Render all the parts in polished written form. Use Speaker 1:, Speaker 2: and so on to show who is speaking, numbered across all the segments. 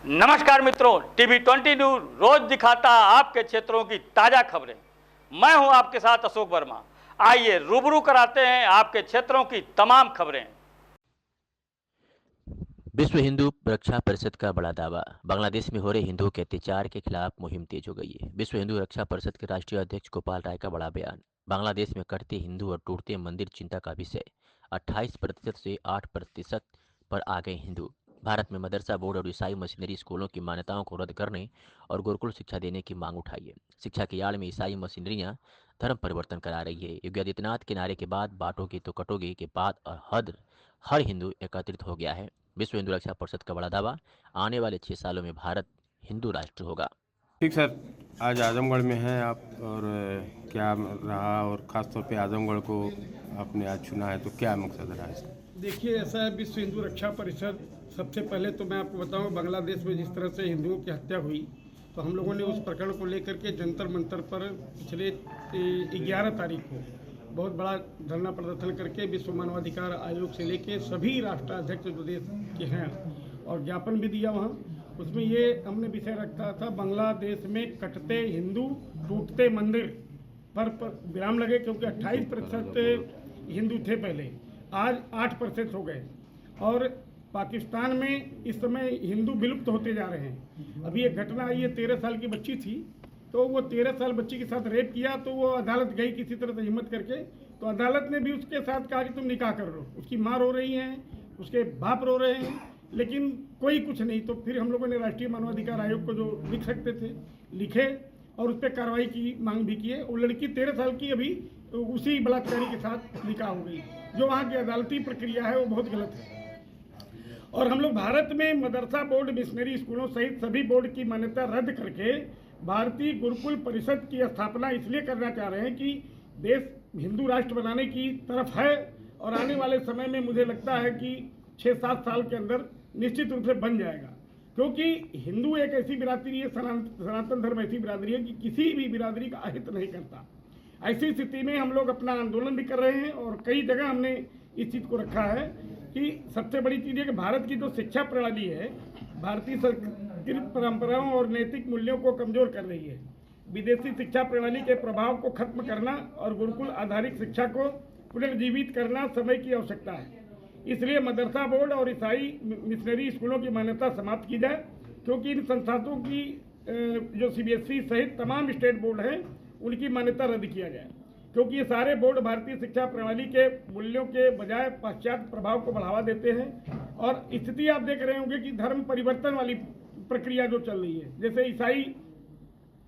Speaker 1: नमस्कार मित्रों, TV 20 news रोज दिखाता आपके क्षेत्रों की ताजा खबरें। मैं हूं आपके साथ अशोक वर्मा। आइए रूबरू कराते हैं आपके क्षेत्रों की तमाम खबरें।
Speaker 2: विश्व हिंदू रक्षा परिषद का बड़ा दावा। बांग्लादेश में हो रहे हिंदुओं के अत्याचार के खिलाफ मुहिम तेज हो गई है। विश्व हिंदू रक्षा परिषद के राष्ट्रीय अध्यक्ष गोपाल राय का बड़ा बयान। बांग्लादेश में कटते हिंदू और टूटते मंदिर चिंता का विषय। 28% से 8% पर आ गए हिंदू। भारत में मदरसा बोर्ड और ईसाई मशीनरी स्कूलों की मान्यताओं को रद्द करने और गुरुकुल शिक्षा देने की मांग उठाई है। शिक्षा की आड़ में ईसाई मशीनरियां धर्म परिवर्तन करा रही है। योगी आदित्यनाथ के नारे के बाद बांटोगे तो कटोगे के बाद हर हिंदू एकत्रित हो गया है। विश्व हिंदू रक्षा परिषद का बड़ा दावा, आने वाले 6 सालों में भारत हिंदू राष्ट्र होगा।
Speaker 3: ठीक सर, आज आजमगढ़ में हैं आप और क्या रहा, और ख़ास तौर पे आजमगढ़ को आपने आज चुना है तो क्या मकसद रहा है?
Speaker 4: देखिए, ऐसा है, विश्व हिंदू रक्षा परिषद, सबसे पहले तो मैं आपको बताऊं, बांग्लादेश में जिस तरह से हिंदुओं की हत्या हुई, तो हम लोगों ने उस प्रकरण को लेकर के जंतर मंतर पर पिछले 11 तारीख को बहुत बड़ा धरना प्रदर्शन करके विश्व मानवाधिकार आयोग से लेके सभी राष्ट्राध्यक्ष जो देश के हैं और ज्ञापन भी दिया वहाँ। उसमें ये हमने विषय रखा था, बांग्लादेश में कटते हिंदू टूटते मंदिर पर विराम लगे, क्योंकि 28% हिंदू थे पहले, आज 8% हो गए। और पाकिस्तान में इस समय हिंदू विलुप्त होते जा रहे हैं। अभी एक घटना आई है, 13 साल की बच्ची थी, तो वो 13 साल बच्ची के साथ रेप किया, तो वो अदालत गई किसी तरह से हिम्मत करके, तो अदालत ने भी उसके साथ कहा कि तुम निकाह कर लो। उसकी माँ रो रही हैं, उसके बाप रो रहे हैं, लेकिन कोई कुछ नहीं। तो फिर हम लोगों ने राष्ट्रीय मानवाधिकार आयोग को जो लिख सकते थे लिखे और उस पर कार्रवाई की मांग भी की है। वो लड़की 13 साल की अभी उसी बलात्कारी के साथ निकाह हो गई। जो वहाँ की अदालती प्रक्रिया है वो बहुत गलत है। और हम लोग भारत में मदरसा बोर्ड, मिशनरी स्कूलों सहित सभी बोर्ड की मान्यता रद्द करके भारतीय गुरुकुल परिषद की स्थापना इसलिए करना चाह रहे हैं कि देश हिंदू राष्ट्र बनाने की तरफ है, और आने वाले समय में मुझे लगता है कि 6-7 साल के अंदर निश्चित रूप से बन जाएगा। क्योंकि हिंदू एक ऐसी बिरादरी है, सनातन धर्म ऐसी बिरादरी है कि किसी भी बिरादरी का अहित नहीं करता। ऐसी स्थिति में हम लोग अपना आंदोलन भी कर रहे हैं और कई जगह हमने इस चीज़ को रखा है कि सबसे बड़ी चीज़ है कि भारत की जो शिक्षा प्रणाली है, भारतीय संस्कृत परंपराओं और नैतिक मूल्यों को कमज़ोर कर रही है। विदेशी शिक्षा प्रणाली के प्रभाव को खत्म करना और गुरुकुल आधारित शिक्षा को पुनर्जीवित करना समय की आवश्यकता है। इसलिए मदरसा बोर्ड और ईसाई मिशनरी स्कूलों की मान्यता समाप्त की जाए, क्योंकि इन संस्थानों की जो CBSE सहित तमाम स्टेट बोर्ड हैं उनकी मान्यता रद्द किया जाए, क्योंकि ये सारे बोर्ड भारतीय शिक्षा प्रणाली के मूल्यों के बजाय पाश्चात्य प्रभाव को बढ़ावा देते हैं। और स्थिति आप देख रहे होंगे कि धर्म परिवर्तन वाली प्रक्रिया जो चल रही है, जैसे ईसाई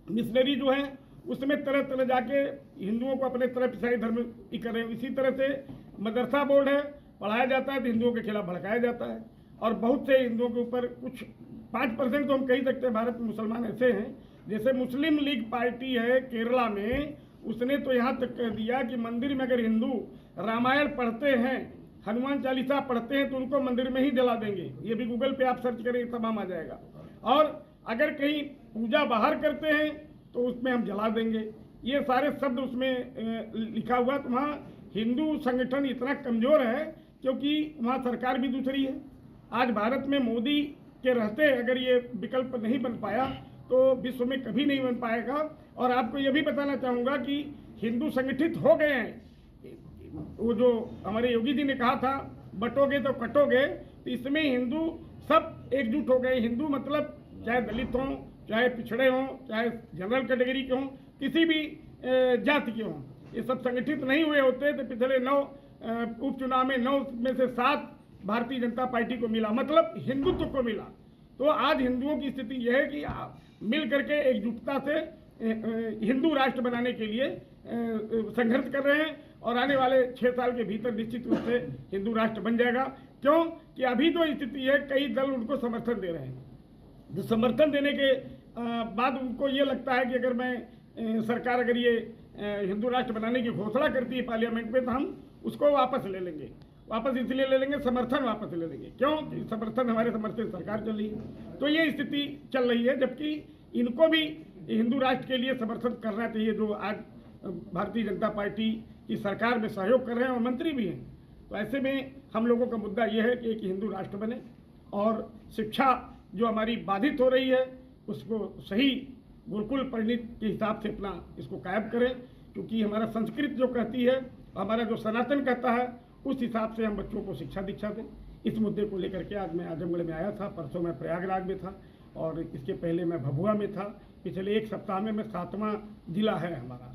Speaker 4: मिशनरी जो हैं उसमें तरह तरह जाके हिंदुओं को अपने तरफ ईसाई धर्म कर रहे हैं। इसी तरह से मदरसा बोर्ड है, पढ़ाया जाता है तो हिंदुओं के खिलाफ भड़काया जाता है। और बहुत से हिंदुओं के ऊपर कुछ 5% तो हम कह सकते हैं भारत में मुसलमान ऐसे हैं, जैसे मुस्लिम लीग पार्टी है केरला में, उसने तो यहाँ तक कह दिया कि मंदिर में अगर हिंदू रामायण पढ़ते हैं, हनुमान चालीसा पढ़ते हैं, तो उनको मंदिर में ही जला देंगे। ये भी गूगल पे आप सर्च करें, तमाम आ जाएगा। और अगर कहीं पूजा बाहर करते हैं तो उसमें हम जला देंगे। ये सारे शब्द उसमें लिखा हुआ। तो वहाँ हिंदू संगठन इतना कमज़ोर है क्योंकि वहाँ सरकार भी दूसरी है। आज भारत में मोदी के रहते अगर ये विकल्प नहीं बन पाया तो विश्व में कभी नहीं बन पाएगा। और आपको ये भी बताना चाहूँगा कि हिंदू संगठित हो गए हैं। वो जो हमारे योगी जी ने कहा था बटोगे तो कटोगे, तो इसमें हिंदू सब एकजुट हो गए। हिंदू मतलब चाहे दलित हों, चाहे पिछड़े हों, चाहे जनरल कैटेगरी के हों, किसी भी जाति के हों, ये सब संगठित नहीं हुए होते तो पिछले 9 उपचुनाव में 9 में से 7 भारतीय जनता पार्टी को मिला, मतलब हिंदुत्व को मिला। तो आज हिंदुओं की स्थिति यह है कि मिल करके एकजुटता से हिंदू राष्ट्र बनाने के लिए संघर्ष कर रहे हैं, और आने वाले 6 साल के भीतर निश्चित रूप से हिंदू राष्ट्र बन जाएगा। क्यों कि अभी जो स्थिति है, कई दल उनको समर्थन दे रहे हैं। जो समर्थन देने के बाद उनको ये लगता है कि अगर मैं सरकार अगर ये हिंदू राष्ट्र बनाने की घोषणा करती है पार्लियामेंट में, तो हम उसको वापस ले लेंगे। वापस इसलिए ले लेंगे, समर्थन वापस ले लेंगे। क्यों? समर्थन हमारे समर्थन सरकार चल रही है। तो ये स्थिति चल रही है, जबकि इनको भी हिंदू राष्ट्र के लिए समर्थन करना चाहिए, जो आज भारतीय जनता पार्टी की सरकार में सहयोग कर रहे हैं और मंत्री भी हैं। तो ऐसे में हम लोगों का मुद्दा यह है कि एक हिंदू राष्ट्र बने और शिक्षा जो हमारी बाधित हो रही है उसको सही गुरुकुल परिणित के हिसाब से अपना इसको कायम करें, क्योंकि हमारा संस्कृत जो कहती है, हमारा जो सनातन कहता है, उस हिसाब से हम बच्चों को शिक्षा दीक्षा दें। इस मुद्दे को लेकर के आज मैं आजमगढ़ में आया था। परसों मैं प्रयागराज में था और इसके पहले मैं भभुआ में था। पिछले एक सप्ताह में मैं 7वां जिला है हमारा,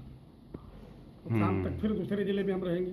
Speaker 4: तो शाम तक फिर दूसरे जिले में हम रहेंगे।